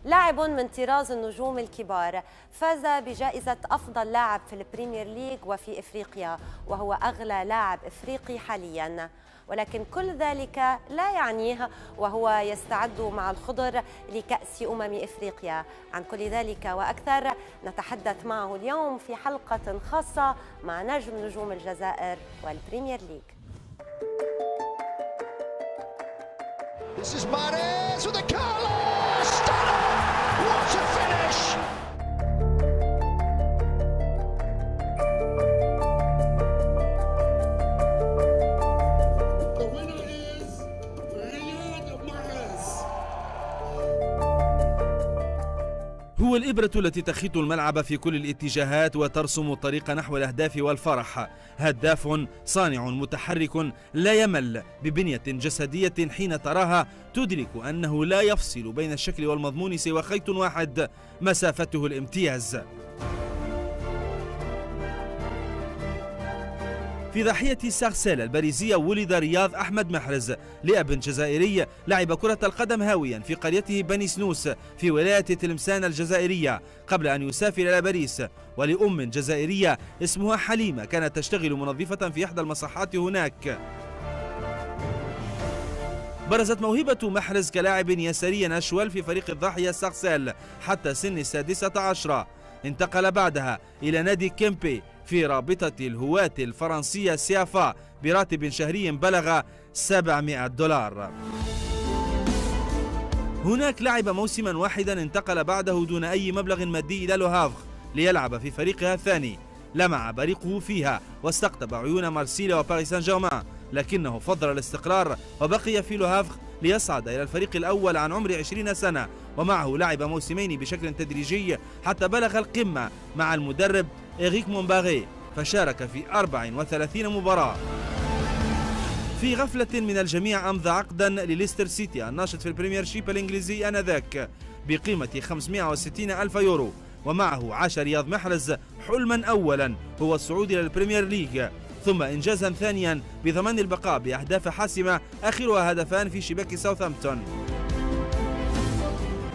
لاعب من طراز النجوم الكبار فاز بجائزة أفضل لاعب في البريمير ليج وفي إفريقيا، وهو أغلى لاعب إفريقي حالياً. ولكن كل ذلك لا يعنيه وهو يستعد مع الخضر لكأس إفريقيا. عن كل ذلك وأكثر نتحدث معه اليوم في حلقة خاصة مع نجم الجزائر والبريمير ليج. This is Mahrez with a Carlos! Stunner! What a finish! The winner is Riyad Mahrez. هو الإبرة التي تخيط الملعب في كل الاتجاهات وترسم الطريق نحو الأهداف والفرح. هداف صانع متحرك لا يمل، ببنية جسدية حين تراها تدرك أنه لا يفصل بين الشكل والمضمون سوى خيط واحد مسافته الامتياز. في ضاحية سارسيل الباريزية ولد رياض أحمد محرز لأب جزائري لعب كرة القدم هاويا في قريته بني سنوس في ولاية تلمسان الجزائرية قبل أن يسافر إلى باريس، ولأم جزائرية اسمها حليمة كانت تشتغل منظفة في إحدى المصحات هناك. برزت موهبة محرز كلاعب يساري أشول في فريق الضاحية سارسيل حتى سن السادسة عشرة. انتقل بعدها إلى نادي كيمبي في رابطة الهواة الفرنسية سيافا براتب شهري بلغ $700. هناك لعب موسما واحدا، انتقل بعده دون أي مبلغ مادي إلى لوهافغ ليلعب في فريقها الثاني. لمع بريقه فيها واستقطب عيون مارسيليا وباريس سان جيرمان، لكنه فضل الاستقرار وبقي في لوهافغ ليصعد إلى الفريق الأول عن عمر 20 سنة، ومعه لعب موسمين بشكل تدريجي حتى بلغ القمة مع المدرب إريك مونباغي، فشارك في 34 مباراة. في غفلة من الجميع أمضى عقدا لليستر سيتي الناشط في البريمير شيب الإنجليزي آنذاك بقيمة 560 ألف يورو، ومعه عاش رياض محرز حلما أولا هو الصعود إلى البريمير ليج، ثم إنجازا ثانيا بضمان البقاء بأهداف حاسمة آخرها هدفان في شباك ساوثهامبتون.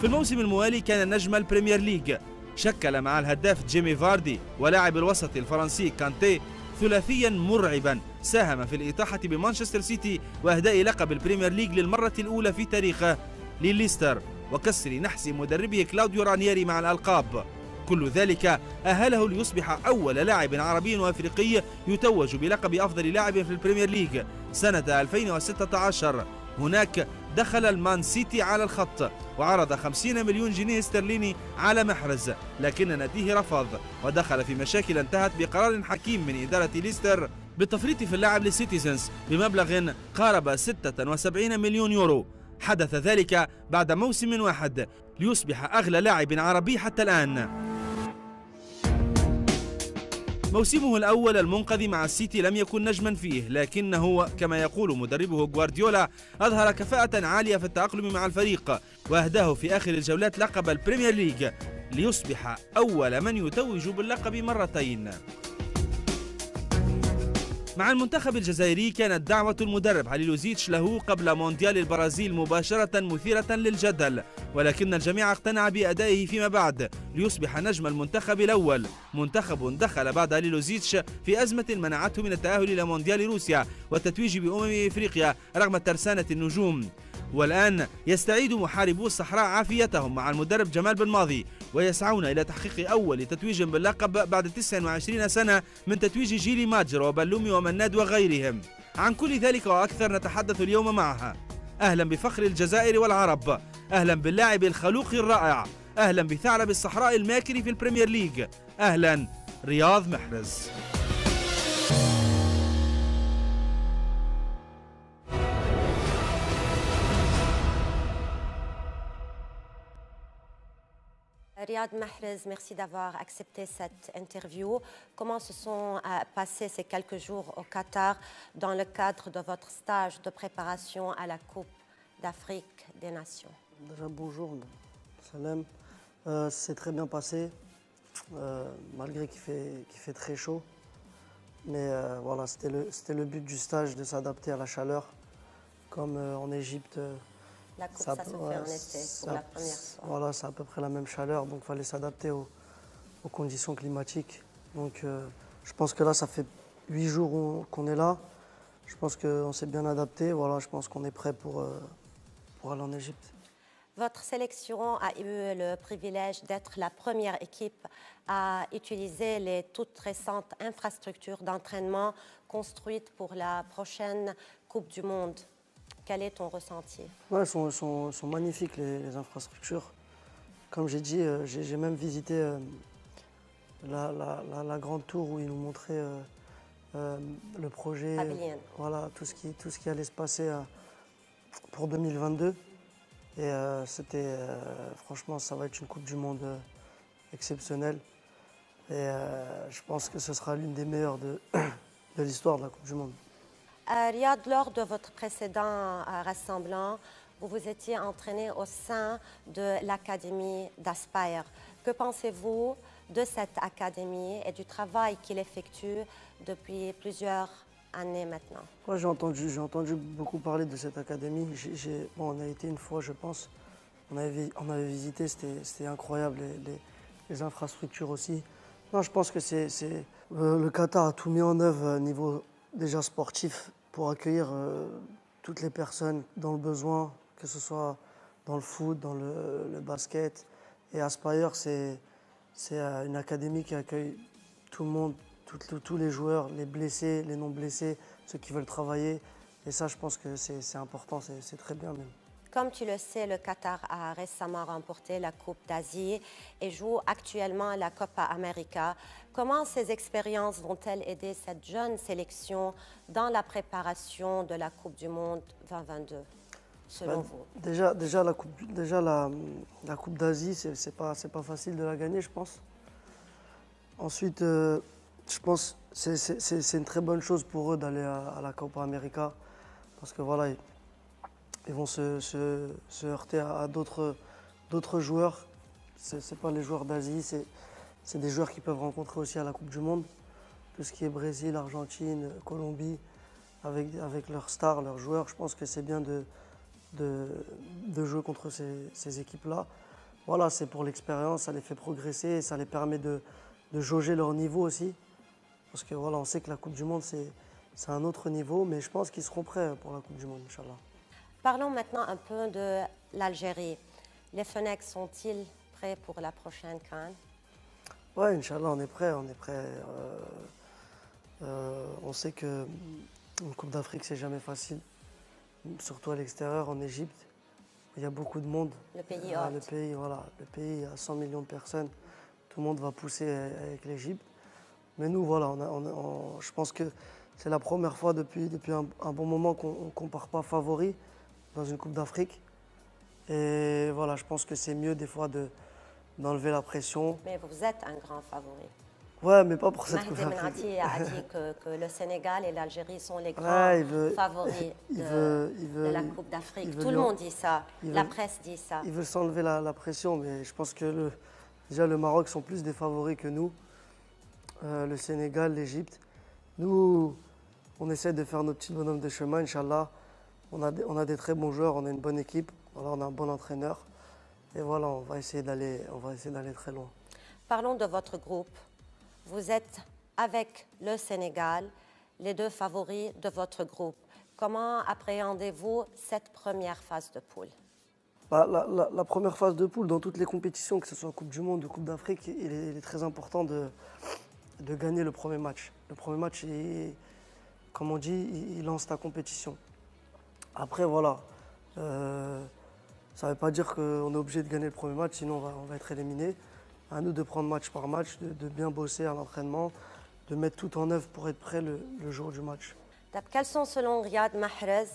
في الموسم الموالي كان نجم البريمير ليج، شكل مع الهداف جيمي فاردي ولاعب الوسط الفرنسي كانتي ثلاثيا مرعبا ساهم في الإطاحة بمانشستر سيتي وإهداء لقب البريمير ليج للمرة الأولى في تاريخه لليستر وكسر نحس مدربه كلاوديو رانييري مع الألقاب. كل ذلك أهله ليصبح أول لاعب عربي وأفريقي يتوج بلقب أفضل لاعب في البريمير ليج سنة 2016. هناك دخل المان سيتي على الخط وعرض 50 مليون جنيه استرليني على محرز، لكن ناديه رفض ودخل في مشاكل انتهت بقرار حكيم من إدارة ليستر بالتفريط في اللاعب للسيتيزنز بمبلغ قارب 76 مليون يورو. حدث ذلك بعد موسم واحد ليصبح أغلى لاعب عربي حتى الآن. موسمه الأول المنقذ مع السيتي لم يكن نجما فيه، لكنه كما يقول مدربه غوارديولا أظهر كفاءة عالية في التأقلم مع الفريق، وأهداه في آخر الجولات لقب البريمير ليج ليصبح أول من يتوج باللقب مرتين. مع المنتخب الجزائري كانت دعوة المدرب هاليلوزيتش له قبل مونديال البرازيل مباشرة مثيرة للجدل، ولكن الجميع اقتنع بأدائه فيما بعد ليصبح نجم المنتخب الأول. منتخب دخل بعد هاليلوزيتش في أزمة منعته من التأهل إلى مونديال روسيا والتتويج بأمم إفريقيا رغم ترسانة النجوم. والآن يستعيد محاربو الصحراء عافيتهم مع المدرب جمال بن ماضي ويسعون إلى تحقيق أول تتويج باللقب بعد 29 سنة من تتويج جيلي ماجر وبلومي ومناد وغيرهم. عن كل ذلك وأكثر نتحدث اليوم معها. أهلا بفخر الجزائر والعرب، أهلا باللاعب الخلوق الرائع، أهلا بثعلب الصحراء الماكر في البريمير ليج، أهلا رياض محرز. Riyad Mahrez, merci d'avoir accepté cette interview. Comment se sont passés ces quelques jours au Qatar dans le cadre de votre stage de préparation à la Coupe d'Afrique des Nations? Déjà bonjour, salam. C'est très bien passé, malgré qu'il fait très chaud. Mais voilà, c'était le but du stage, de s'adapter à la chaleur. Comme en Égypte, La coupe, ça se fait en été pour la première fois. Voilà, c'est à peu près la même chaleur, donc il fallait s'adapter aux conditions climatiques. Donc je pense que là, ça fait 8 jours qu'on est là. Je pense qu'on s'est bien adapté. Voilà, je pense qu'on est prêt pour aller en Égypte. Votre sélection a eu le privilège d'être la première équipe à utiliser les toutes récentes infrastructures d'entraînement construites pour la prochaine Coupe du Monde. Quel est ton ressenti? Ouais, elles sont magnifiques, les infrastructures. Comme j'ai dit, j'ai même visité la grande tour où ils nous montraient le projet, Pavilion. voilà, tout ce qui allait se passer pour 2022. Et franchement, ça va être une Coupe du Monde exceptionnelle. Et je pense que ce sera l'une des meilleures de l'histoire de la Coupe du Monde. Riyad, lors de votre précédent rassemblement, vous vous étiez entraîné au sein de l'Académie d'Aspire. Que pensez-vous de cette académie et du travail qu'il effectue depuis plusieurs années maintenant? Ouais, j'ai entendu beaucoup parler de cette académie. On a été une fois, je pense. On avait visité, c'était incroyable, les infrastructures aussi. Non, je pense que le Qatar a tout mis en œuvre niveau déjà sportif pour accueillir toutes les personnes dans le besoin, que ce soit dans le foot, dans le basket. Et Aspire, c'est une académie qui accueille tout le monde, tous les joueurs, les blessés, les non blessés, ceux qui veulent travailler. Et ça, je pense que c'est important, c'est très bien même. Comme tu le sais, le Qatar a récemment remporté la Coupe d'Asie et joue actuellement la Copa América. Comment ces expériences vont-elles aider cette jeune sélection dans la préparation de la Coupe du Monde 2022, selon vous? Déjà la Coupe d'Asie, c'est pas facile de la gagner, je pense. Ensuite, je pense que c'est une très bonne chose pour eux d'aller à la Copa América parce que voilà, ils vont se heurter à d'autres joueurs. C'est pas les joueurs d'Asie, c'est des joueurs qu'ils peuvent rencontrer aussi à la Coupe du Monde. Tout ce qui est Brésil, Argentine, Colombie, avec leurs stars, leurs joueurs, je pense que c'est bien de jouer contre ces équipes-là. Voilà, c'est pour l'expérience, ça les fait progresser et ça les permet de jauger leur niveau aussi. Parce que voilà, on sait que la Coupe du Monde, c'est un autre niveau, mais je pense qu'ils seront prêts pour la Coupe du Monde, Inch'Allah. Parlons maintenant un peu de l'Algérie. Les Fennecs sont-ils prêts pour la prochaine CAN? Oui, Inch'Allah, on est prêts. On sait qu'une Coupe d'Afrique, c'est jamais facile, surtout à l'extérieur, en Égypte. Il y a beaucoup de monde. Le pays hôte. Le pays a 100 millions de personnes. Tout le monde va pousser avec l'Égypte. Mais nous, voilà, je pense que c'est la première fois depuis un bon moment qu'on ne part pas favori dans une Coupe d'Afrique. Et voilà, je pense que c'est mieux des fois d'enlever la pression. Mais vous êtes un grand favori. Ouais, mais pas pour cette Coupe Mahdi d'Afrique. Benati a dit que le Sénégal et l'Algérie sont les grands favoris de la Coupe d'Afrique. Tout le monde dit ça, la presse dit ça. Il veut s'enlever la pression, mais je pense que déjà le Maroc sont plus des favoris que nous. Le Sénégal, l'Égypte. Nous, on essaie de faire nos petits bonhommes de chemin, Inch'Allah. On a des très bons joueurs, on a une bonne équipe, voilà, on a un bon entraîneur. Et voilà, on va essayer d'aller très loin. Parlons de votre groupe. Vous êtes avec le Sénégal, les deux favoris de votre groupe. Comment appréhendez-vous cette première phase de poule? La première phase de poule, dans toutes les compétitions, que ce soit Coupe du Monde ou Coupe d'Afrique, il est très important de gagner le premier match. Le premier match, comme on dit, il lance ta compétition. Après, voilà, ça ne veut pas dire qu'on est obligé de gagner le premier match, sinon on va être éliminé. À nous de prendre match par match, de bien bosser à l'entraînement, de mettre tout en œuvre pour être prêt le jour du match. Quels sont, selon Riyad Mahrez,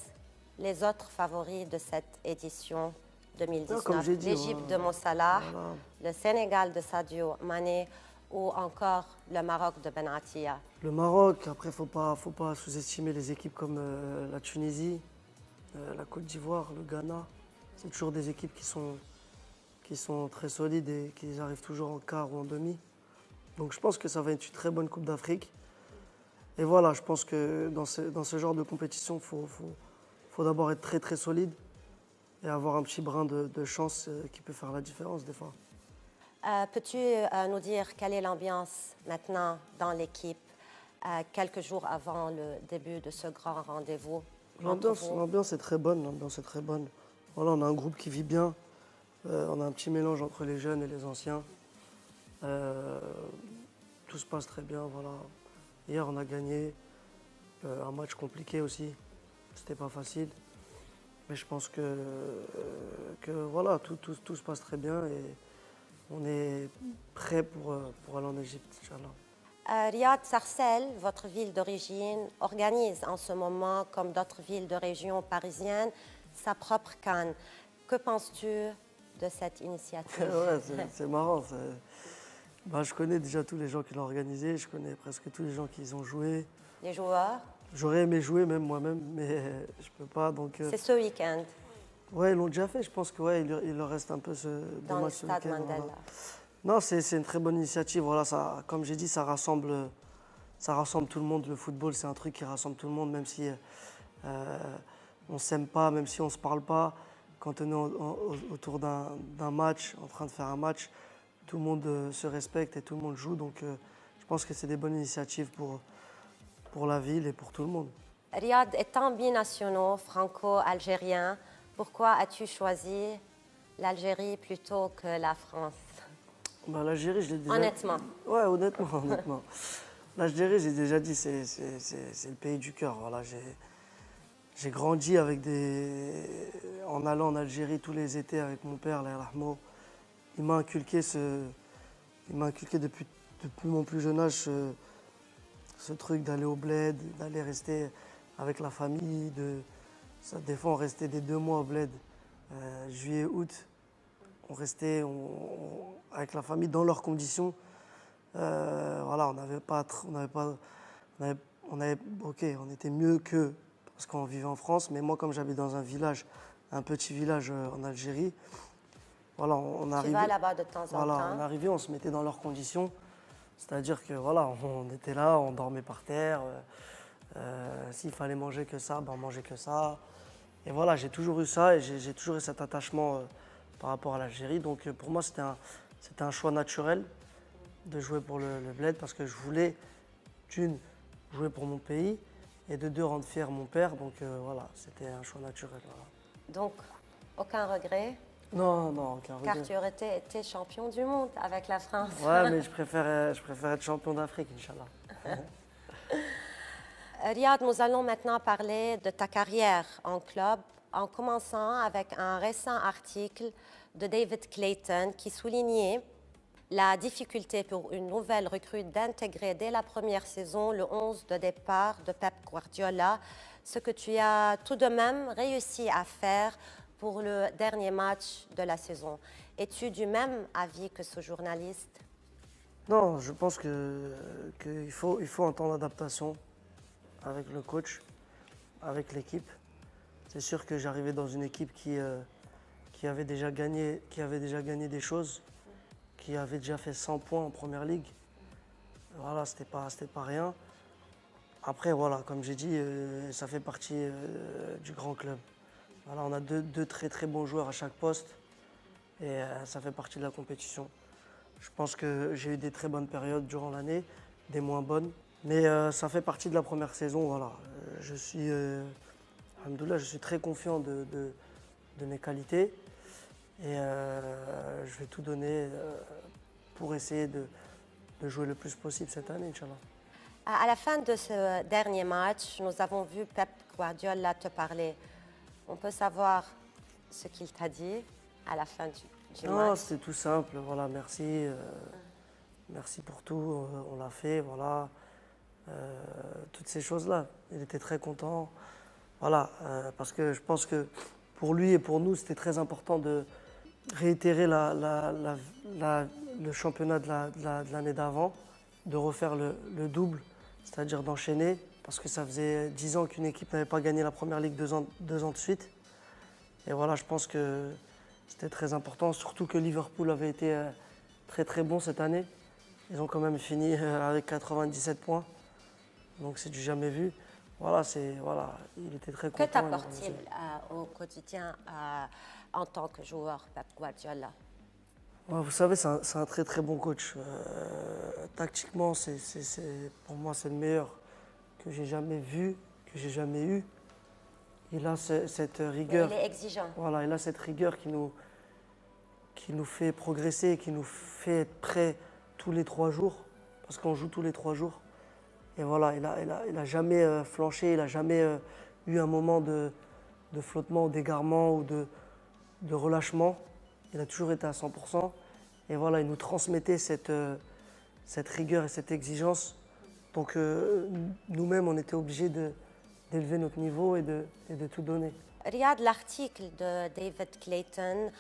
les autres favoris de cette édition 2019? L'Égypte de Mo Salah, voilà. Le Sénégal de Sadio Mané ou encore le Maroc de Benatia? Le Maroc, après, il ne faut pas sous-estimer les équipes comme la Tunisie, la Côte d'Ivoire, le Ghana. C'est toujours des équipes qui sont très solides et qui arrivent toujours en quart ou en demi. Donc je pense que ça va être une très bonne Coupe d'Afrique. Et voilà, je pense que dans ce genre de compétition, il faut d'abord être très très solide. et avoir un petit brin de chance qui peut faire la différence des fois. Peux-tu nous dire quelle est l'ambiance maintenant dans l'équipe quelques jours avant le début de ce grand rendez-vous? L'ambiance est très bonne, l'ambiance est très bonne. Voilà, on a un groupe qui vit bien, on a un petit mélange entre les jeunes et les anciens. Tout se passe très bien, voilà. Hier, on a gagné un match compliqué aussi, c'était pas facile. Mais je pense que voilà, tout se passe très bien et on est prêt pour aller en Égypte, Inch'Allah. Riyad Sarcelles, votre ville d'origine, organise en ce moment, comme d'autres villes de région parisienne, sa propre CAN. Que penses-tu de cette initiative? Ouais, c'est marrant. Bah, je connais déjà tous les gens qui l'ont organisé, je connais presque tous les gens qui y ont joué. Les joueurs? J'aurais aimé jouer même moi-même, mais je peux pas. Donc, C'est ce week-end, ouais, ils l'ont déjà fait. Je pense que ouais, il leur reste un peu des dans le matchs ce stade week-end, Mandela. voilà. Non, c'est une très bonne initiative. Voilà, ça, comme j'ai dit, ça rassemble tout le monde. Le football, c'est un truc qui rassemble tout le monde, même si on s'aime pas, même si on se parle pas. Quand on est autour d'un match, en train de faire un match, tout le monde se respecte et tout le monde joue. Donc, je pense que c'est des bonnes initiatives pour la ville et pour tout le monde. Riyad, étant binationaux franco-algériens, pourquoi as-tu choisi l'Algérie plutôt que la France? Bah, l'Algérie, je l'ai déjà... Honnêtement. Ouais, honnêtement. L'Algérie, j'ai déjà dit, c'est le pays du cœur. Voilà, j'ai grandi en allant en Algérie tous les étés avec mon père, Allah yarhamou. Il m'a inculqué depuis mon plus jeune âge ce truc d'aller au bled, d'aller rester avec la famille. Des fois, on restait des 2 mois au bled. Juillet, août, on restait avec la famille dans leurs conditions. Voilà, on était mieux qu'eux parce qu'on vivait en France. Mais moi, comme j'habite dans un petit village en Algérie, voilà, on Tu arrivait. vas là-bas de temps en Voilà, temps. on arrivait, on se mettait dans leurs conditions. C'est-à-dire que voilà, on était là, on dormait par terre. S'il fallait manger que ça, ben on mangeait que ça. Et voilà, j'ai toujours eu ça et j'ai toujours eu cet attachement par rapport à l'Algérie. Donc pour moi, c'était un choix naturel de jouer pour le bled parce que je voulais, d'une, jouer pour mon pays et de deux, rendre fier mon père. Donc voilà, c'était un choix naturel. Voilà. Donc, aucun regret, Non, aucun regret. car tu aurais été champion du monde avec la France. Ouais, mais je préfère être champion d'Afrique, Inch'Allah. Riyad, nous allons maintenant parler de ta carrière en club, en commençant avec un récent article de David Clayton qui soulignait la difficulté pour une nouvelle recrue d'intégrer dès la première saison le 11 de départ de Pep Guardiola, ce que tu as tout de même réussi à faire pour le dernier match de la saison. Es-tu du même avis que ce journaliste? Non, je pense qu'il faut un temps d'adaptation avec le coach, avec l'équipe. C'est sûr que j'arrivais dans une équipe qui avait déjà gagné des choses, qui avait déjà fait 100 points en première ligue. Voilà, c'était pas rien. Après, voilà, comme j'ai dit, ça fait partie du grand club. Voilà, on a deux très très bons joueurs à chaque poste et ça fait partie de la compétition. Je pense que j'ai eu des très bonnes périodes durant l'année, des moins bonnes. Mais ça fait partie de la première saison. Voilà. Alhamdoulilah, je suis très confiant de mes qualités. Et je vais tout donner pour essayer de jouer le plus possible cette année, Inch'Allah. À la fin de ce dernier match, nous avons vu Pep Guardiola te parler. On peut savoir ce qu'il t'a dit à la fin du Non, match? c'était tout simple. Voilà, merci. Merci pour tout. On l'a fait. Voilà. Toutes ces choses-là. Il était très content. Voilà. Parce que je pense que pour lui et pour nous, c'était très important de réitérer le championnat de l'année d'avant, de refaire le double, c'est-à-dire d'enchaîner, parce que ça faisait 10 ans qu'une équipe n'avait pas gagné la Première Ligue 2 ans de suite. Et voilà, je pense que c'était très important, surtout que Liverpool avait été très très bon cette année. Ils ont quand même fini avec 97 points, donc c'est du jamais vu. voilà, voilà, il était très Que content. t'apporte-t-il au quotidien en tant que joueur, Pep Guardiola? Ouais, vous savez, c'est un très très bon coach. Tactiquement, pour moi, c'est le meilleur que j'ai jamais vu, que j'ai jamais eu. Il a cette rigueur. Il est exigeant. Voilà, il a cette rigueur qui nous fait progresser, qui nous fait être prêts tous les 3 jours, parce qu'on joue tous les 3 jours. Et voilà, il a jamais flanché, il n'a jamais eu un moment de flottement, ou d'égarement ou de relâchement. Il a toujours été à 100%. Et voilà, il nous transmettait cette rigueur et cette exigence. Donc nous-mêmes, on était obligés d'élever notre niveau et de tout donner. Riyad, l'article de David Clayton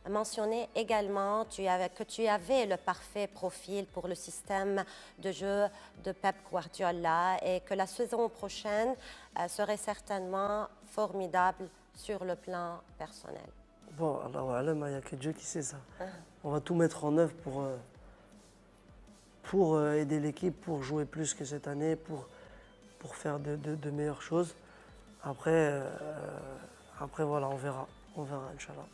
mentionnait également que tu avais le parfait profil pour le système de jeu de Pep Guardiola et que la saison prochaine serait certainement formidable sur le plan personnel. Bon, alors il n'y a que Dieu qui sait ça. On va tout mettre en œuvre pour aider l'équipe, pour jouer plus que cette année, pour faire de meilleures choses. Après, voilà, on verra, Inch'Allah.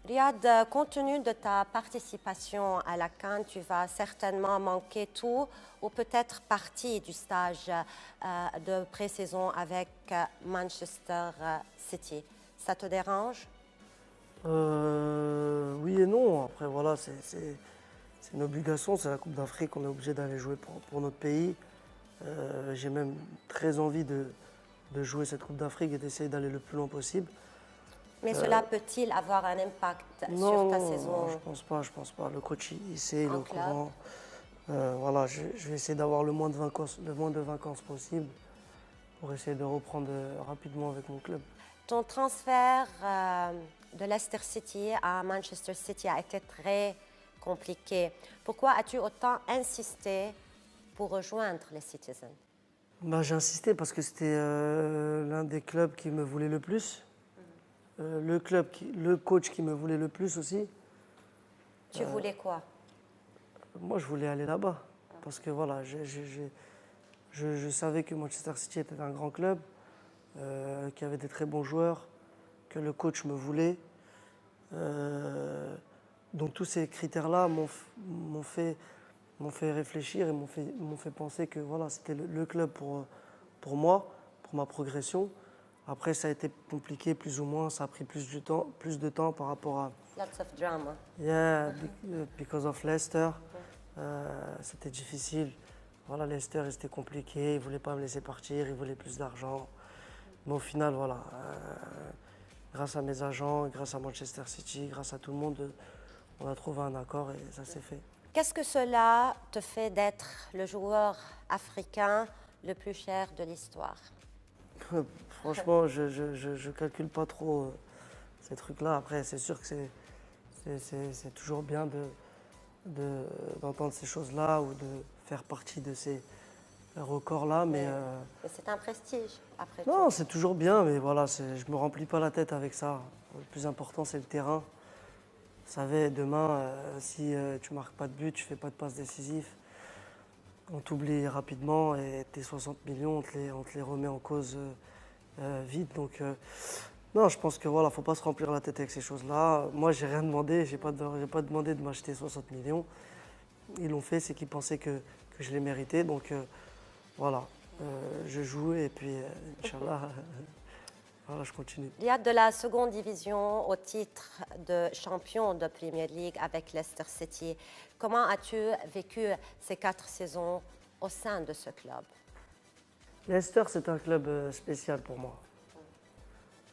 Riyad, compte tenu de ta participation à la CAN, tu vas certainement manquer tout ou peut-être partie du stage de pré-saison avec Manchester City. Ça te dérange? Oui et non. Après, voilà, c'est une obligation. C'est la Coupe d'Afrique. On est obligé d'aller jouer pour notre pays. J'ai même très envie de jouer cette Coupe d'Afrique et d'essayer d'aller le plus loin possible. Mais cela peut-il avoir un impact sur ta saison? Non, je pense pas. Le coach, il sait, il est au club. courant. Voilà, je vais essayer d'avoir le moins de vacances possible pour essayer de reprendre rapidement avec mon club. Ton transfert de Leicester City à Manchester City a été très compliqué. Pourquoi as-tu autant insisté pour rejoindre les Citizens? J'ai insisté parce que c'était l'un des clubs qui me voulait le plus. Le coach qui me voulait le plus aussi. Tu voulais quoi? Moi, je voulais aller là-bas. Parce que voilà, je savais que Manchester City était un grand club, qu'il y avait des très bons joueurs, que le coach me voulait. Donc tous ces critères-là m'ont fait réfléchir et m'ont fait penser que voilà, c'était le club pour moi, pour ma progression. Après, ça a été compliqué plus ou moins, ça a pris plus de temps par rapport à... Lots of drama. Yeah, because of Leicester. C'était difficile. Voilà, Leicester, c'était compliqué, ils ne voulaient pas me laisser partir, ils voulaient plus d'argent. Mais au final, voilà, grâce à mes agents, grâce à Manchester City, grâce à tout le monde, on a trouvé un accord et ça s'est fait. Qu'est-ce que cela te fait d'être le joueur africain le plus cher de l'histoire? Franchement, je calcule pas trop ces trucs-là. Après, c'est sûr que c'est toujours bien d'entendre ces choses-là ou de faire partie de ces records-là. Mais c'est un prestige, après non, tout. c'est toujours bien, mais voilà, je me remplis pas la tête avec ça. Le plus important, c'est le terrain. Vous savez, demain, si tu marques pas de but, tu fais pas de passe décisif, on t'oublie rapidement et tes 60 millions, on te les remet en cause vite. Donc, non, je pense que voilà, faut pas se remplir la tête avec ces choses-là. Moi, j'ai rien demandé, j'ai pas demandé de m'acheter 60 millions. Ils l'ont fait, c'est qu'ils pensaient que je les méritais. Donc, voilà, je joue et puis, Inch'Allah, voilà, je continue. Il y a de la seconde division au titre de champion de Premier League avec Leicester City. Comment as-tu vécu ces 4 saisons au sein de ce club? Leicester, c'est un club spécial pour moi.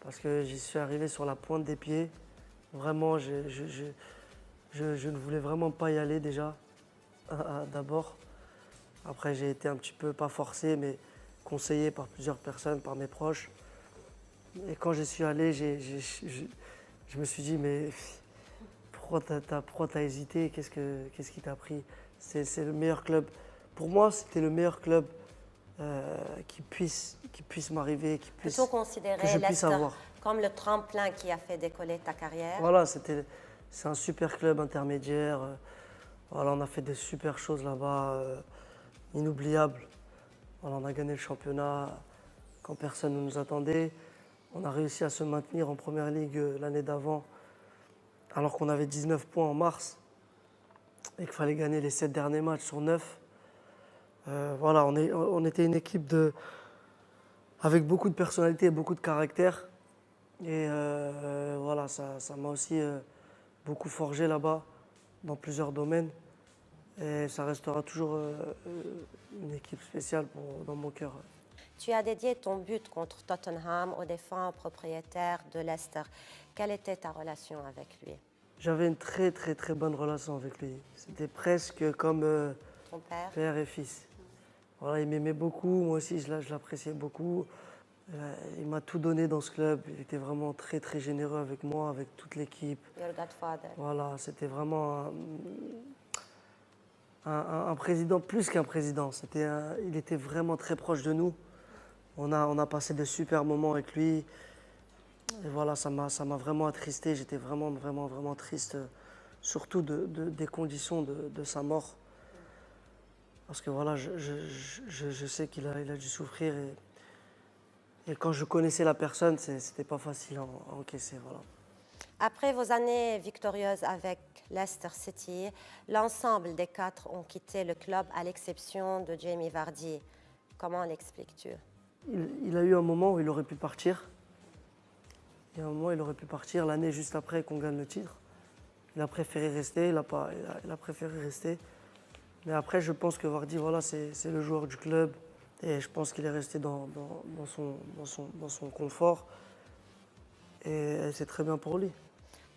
Parce que j'y suis arrivé sur la pointe des pieds. Vraiment, je ne voulais vraiment pas y aller déjà, d'abord. Après, j'ai été un petit peu, pas forcé, mais conseillé par plusieurs personnes, par mes proches. Et quand je suis allé, je me suis dit, mais pourquoi t'as hésité? Qu'est-ce qui t'a pris? C'est le meilleur club. Pour moi, c'était le meilleur club qui puisse m'arriver, que je puisse avoir. Comme le tremplin qui a fait décoller ta carrière. Voilà, c'est un super club intermédiaire. Voilà, on a fait des super choses là-bas, inoubliables. Voilà, on a gagné le championnat quand personne ne nous attendait. On a réussi à se maintenir en première ligue l'année d'avant, alors qu'on avait 19 points en mars et qu'il fallait gagner les 7 derniers matchs sur 9. Voilà, on était une équipe avec beaucoup de personnalité et beaucoup de caractère. Et voilà, ça m'a aussi beaucoup forgé là-bas, dans plusieurs domaines. Et ça restera toujours une équipe spéciale dans mon cœur. Tu as dédié ton but contre Tottenham au défunt propriétaire de Leicester. Quelle était ta relation avec lui? J'avais une très très très bonne relation avec lui. C'était presque comme Ton père? père et fils. Voilà, il m'aimait beaucoup, moi aussi je l'appréciais beaucoup. Il m'a tout donné dans ce club. Il était vraiment très très généreux avec moi, avec toute l'équipe. Your godfather. Voilà, c'était vraiment un président plus qu'un président. Il était vraiment très proche de nous. On a passé de super moments avec lui. Et voilà, ça m'a vraiment attristé. J'étais vraiment, vraiment, vraiment triste, surtout des conditions de sa mort. Parce que voilà, je sais qu'il a dû souffrir. Et quand je connaissais la personne, c'était pas facile à encaisser. Voilà. Après vos années victorieuses avec Leicester City, l'ensemble des 4 ont quitté le club à l'exception de Jamie Vardy. Comment l'expliques-tu? Il a eu un moment où il aurait pu partir. Il y a un moment où il aurait pu partir l'année juste après qu'on gagne le titre. Il a préféré rester, il a préféré rester. Mais après, je pense que Vardy, voilà, c'est le joueur du club. Et je pense qu'il est resté dans son confort. Et c'est très bien pour lui.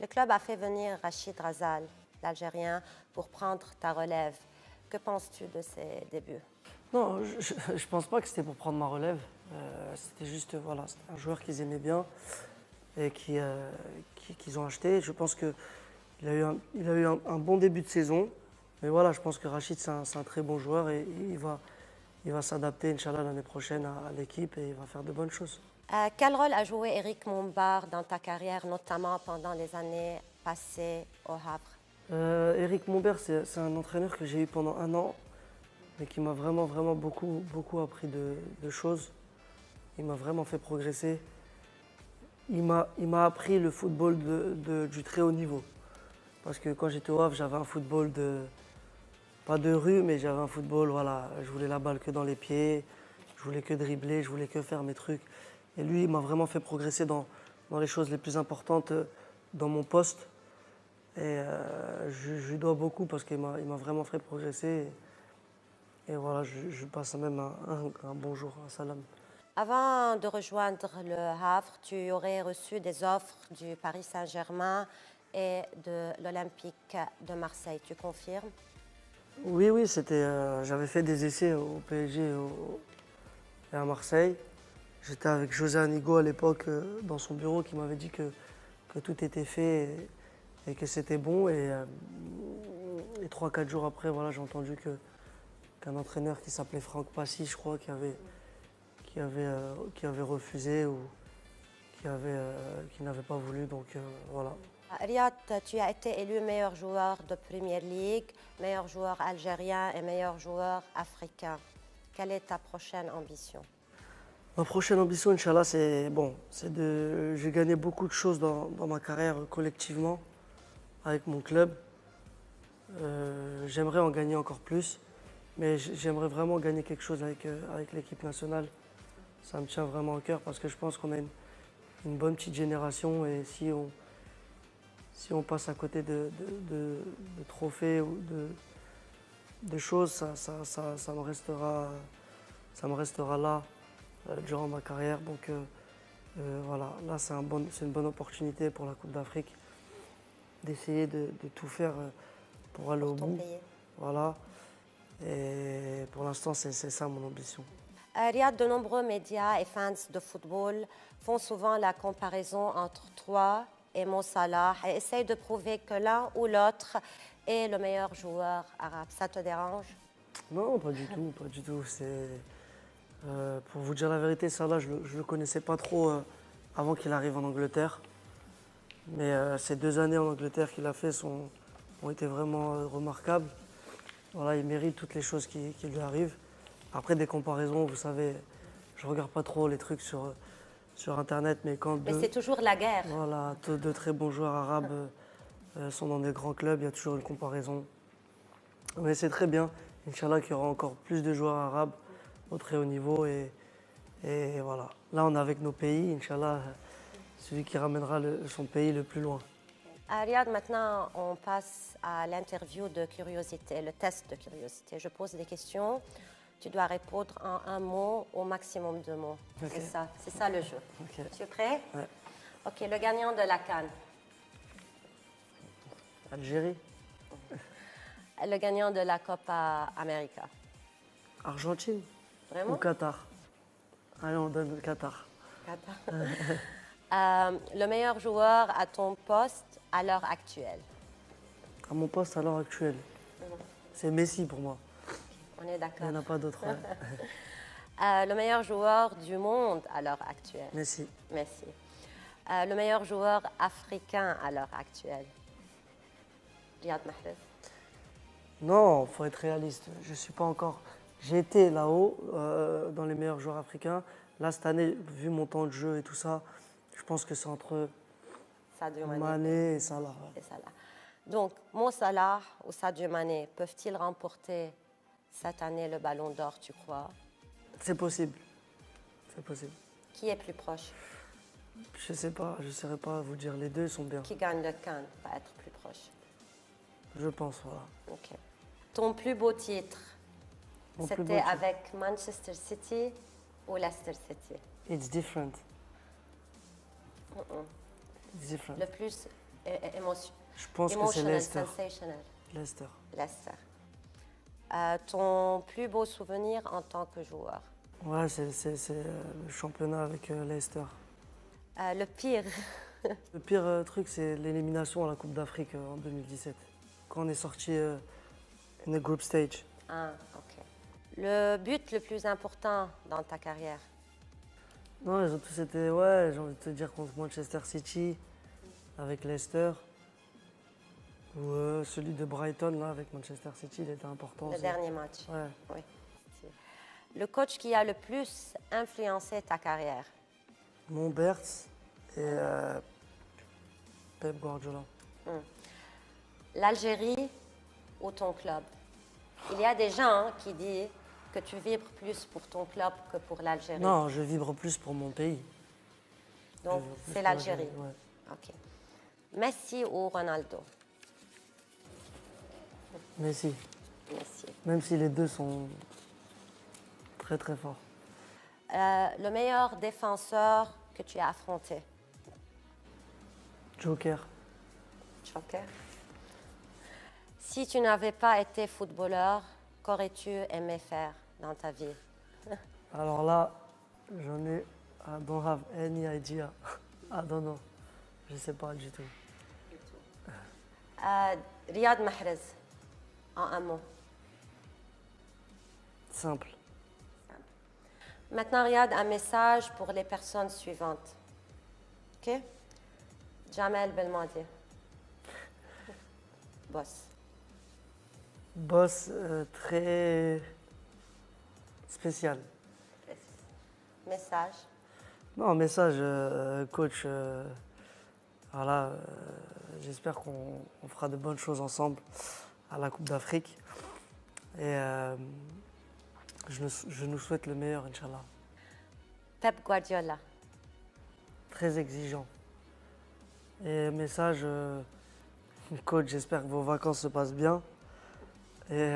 Le club a fait venir Rachid Razal, l'Algérien, pour prendre ta relève. Que penses-tu de ses débuts? Non, je ne pense pas que c'était pour prendre ma relève. C'était juste, voilà, c'était un joueur qu'ils aimaient bien et qu'ils ont acheté. Je pense qu'il a eu un bon début de saison. Mais voilà, je pense que Rachid, c'est un très bon joueur et il va s'adapter, Inch'Allah, l'année prochaine à l'équipe et il va faire de bonnes choses. Quel rôle a joué Eric Mombard dans ta carrière, notamment pendant les années passées au Havre? Eric Mombert, c'est un entraîneur que j'ai eu pendant 1 an, mais qui m'a vraiment, vraiment beaucoup, beaucoup appris de choses. Il m'a vraiment fait progresser. Il m'a appris le football du très haut niveau. Parce que quand j'étais au Havre, j'avais un football pas de rue, mais j'avais un football, voilà, je voulais la balle que dans les pieds, je voulais que dribbler, je voulais que faire mes trucs. Et lui, il m'a vraiment fait progresser dans les choses les plus importantes dans mon poste. Et je lui dois beaucoup parce qu'il m'a vraiment fait progresser. Et voilà, je passe même un bonjour, un salam. Avant de rejoindre le Havre, tu aurais reçu des offres du Paris Saint-Germain et de l'Olympique de Marseille. Tu confirmes? Oui, j'avais fait des essais au PSG et à Marseille. J'étais avec José Anigo à l'époque dans son bureau qui m'avait dit que tout était fait et que c'était bon. Et 3-4 jours après, voilà, j'ai entendu qu'un entraîneur qui s'appelait Franck Passy, je crois, qui avait refusé ou qui n'avait pas voulu. Donc voilà. Riyad, tu as été élu meilleur joueur de Premier League, meilleur joueur algérien et meilleur joueur africain. Quelle est ta prochaine ambition? Ma prochaine ambition, Inch'Allah, j'ai gagné beaucoup de choses dans ma carrière collectivement avec mon club. J'aimerais en gagner encore plus, mais j'aimerais vraiment gagner quelque chose avec l'équipe nationale. Ça me tient vraiment au cœur parce que je pense qu'on a une bonne petite génération et si on passe à côté de trophées ou de choses, ça me restera là durant ma carrière. Donc voilà, là c'est une bonne opportunité pour la Coupe d'Afrique d'essayer de tout faire pour aller au bout. Voilà. Et pour l'instant, c'est ça mon ambition. Riyad, de nombreux médias et fans de football font souvent la comparaison entre toi et Mo Salah et essayent de prouver que l'un ou l'autre est le meilleur joueur arabe. Ça te dérange? Non, pas du tout, pas du tout. Pour vous dire la vérité, Salah, je ne le connaissais pas trop avant qu'il arrive en Angleterre. Mais ces 2 années en Angleterre qu'il a fait ont été vraiment remarquables. Voilà, il mérite toutes les choses qui lui arrivent. Après, des comparaisons, vous savez, je regarde pas trop les trucs sur Internet, mais quand Mais c'est toujours la guerre. voilà, deux très bons joueurs arabes sont dans des grands clubs, il y a toujours une comparaison. Mais c'est très bien. Inch'Allah qu'il y aura encore plus de joueurs arabes au très haut niveau. Et voilà. Là, on est avec nos pays. Inch'Allah, celui qui ramènera son pays le plus loin. Riyad, maintenant, on passe à l'interview de curiosité, le test de curiosité. Je pose des questions. Tu dois répondre en un mot, au maximum de mots. Ok. C'est ça le jeu. Ok. Tu es prêt? Ouais. Ok, le gagnant de la CAN. Algérie, Le gagnant de la Copa América. Argentine Vraiment? ou Qatar? Allez, on donne le Qatar. Le meilleur joueur à ton poste à l'heure actuelle. À mon poste à l'heure actuelle, c'est Messi pour moi. On est Il n'y d'accord. en a pas d'autres. Ouais. Le meilleur joueur du monde à l'heure actuelle. Messi, Messi. Le meilleur joueur africain à l'heure actuelle. Riyad Mahrez. non, il faut être réaliste. Je suis pas encore. J'ai été là-haut dans les meilleurs joueurs africains. Là, cette année, vu mon temps de jeu et tout ça, je pense que c'est entre Sadio Mané Mané et Salah. Ouais. et Salah. Donc, Mo Salah ou Sadio Mané peuvent-ils remporter cette année le Ballon d'Or, tu crois? C'est possible. C'est possible. Qui est plus proche? Je sais pas, je ne saurais pas vous dire. Les deux sont bien. Qui gagne le CAN va être plus proche. Je pense, voilà. Ok. Ton plus beau titre, Mon plus beau c'était titre. avec Manchester City ou Leicester City? It's different. It's different. Le plus Je pense que c'est emotional, Leicester. sensational. Leicester. Leicester. Ton plus beau souvenir en tant que joueur? Ouais, c'est le championnat avec Leicester. Le pire. Le pire truc, c'est l'élimination à la Coupe d'Afrique en 2017. Quand on est sorti in the group stage. Ah, ok. Le but le plus important dans ta carrière? Non, ils ont tous été, ouais, j'ai envie de te dire contre Manchester City, avec Leicester. Ou celui de Brighton, là, avec Manchester City, il était important. Le aussi. dernier match. Ouais. Oui. Le coach qui a le plus influencé ta carrière? Monberts et Pep Guardiola. L'Algérie ou ton club? Il y a des gens qui disent que tu vibres plus pour ton club que pour l'Algérie. Non, je vibre plus pour mon pays. Donc, Je vibre plus c'est pour l'Algérie. Ouais. Ok. Messi ou Ronaldo? Messi. Messi. Même si les deux sont très très forts. Le meilleur défenseur que tu as affronté? Joker. Joker. Si tu n'avais pas été footballeur, qu'aurais-tu aimé faire dans ta vie? Alors là, I don't have any idea. I don't know. Je sais pas du tout. Riyad Mahrez, en un mot. Simple. Maintenant, Riyad, un message pour les personnes suivantes. OK? Jamel Belmadi. Boss. Boss très spécial. Message. Non, message, coach. Voilà, j'espère qu'on fera de bonnes choses ensemble à la Coupe d'Afrique. Et je nous souhaite le meilleur, Inch'Allah. Pep Guardiola. Très exigeant. Et message, coach, j'espère que vos vacances se passent bien. Et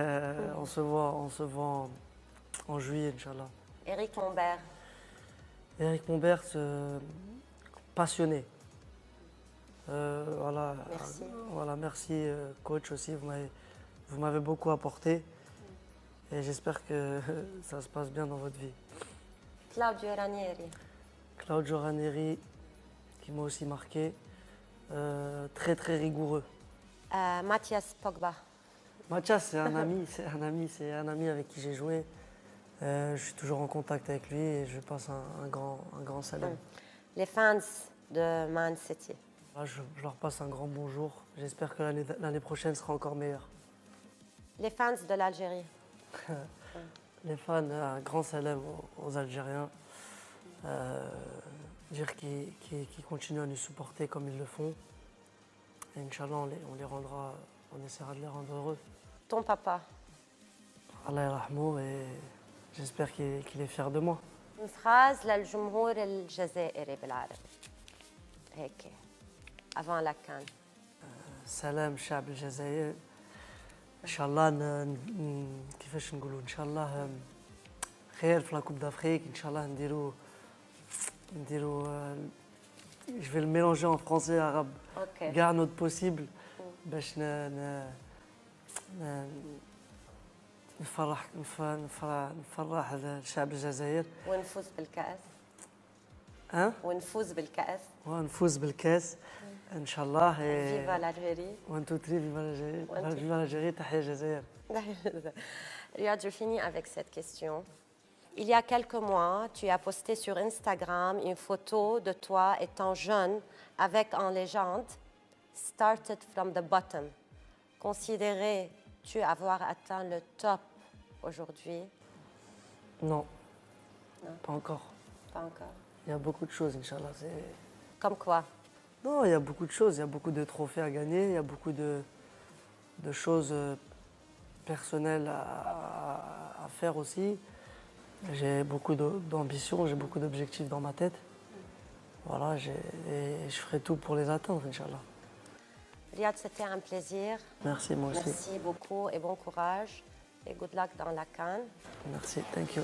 on se voit en juillet, Inch'Allah. Eric Mombert. Eric Mombert, passionné. Voilà, Merci. Voilà, merci coach aussi, vous m'avez beaucoup apporté et j'espère que ça se passe bien dans votre vie. Claudio Ranieri. Claudio Ranieri, qui m'a aussi marqué, très très rigoureux. Mathias Pogba. Mathias, c'est un ami avec qui j'ai joué. Je suis toujours en contact avec lui et je passe un grand salut. Les fans de Man City. Là, je leur passe un grand bonjour. J'espère que l'année prochaine sera encore meilleure. Les fans de l'Algérie. Les fans, un grand salam aux Algériens. dire qu'ils continuent à nous supporter comme ils le font. Et Inch'Allah, on essaiera de les rendre heureux. Ton papa, Allah yarhamou, et j'espère qu'il est fier de moi. une phrase للجمهور الجزائري بالعربي هيك avant la CAN. سلام الشعب الجزائري. ان شاء الله كيفاش نقولوا ان شاء الله خير في لاكوب دافريك. ان شاء الله نديرو je vais le mélanger en français et arabe. Ok. Garde notre possible باش نفرح الشعب الجزائر. ونفوز بالكأس. ها؟ ونفوز بالكأس. ونفوز بالكاس ان شاء الله. فيفا l'Algérie. 1 2 3 فيفا الجزائر. تحية الجزائر. Riyad, je finis avec cette question. Il y a quelques mois, tu as posté sur Instagram une photo de toi étant jeune avec en légende « Started from the bottom ». Considérais-tu avoir atteint le top aujourd'hui? Non, pas encore. Pas encore. Il y a beaucoup de choses, Inch'Allah. Comme quoi? Non, il y a beaucoup de choses. Il y a beaucoup de trophées à gagner. Il y a beaucoup de choses personnelles à faire aussi. J'ai beaucoup d'ambitions, j'ai beaucoup d'objectifs dans ma tête. Voilà, et je ferai tout pour les atteindre, Inch'Allah. Riyad, c'était un plaisir. Merci, moi aussi. Merci beaucoup et bon courage. Et good luck dans la CAN. Merci, thank you.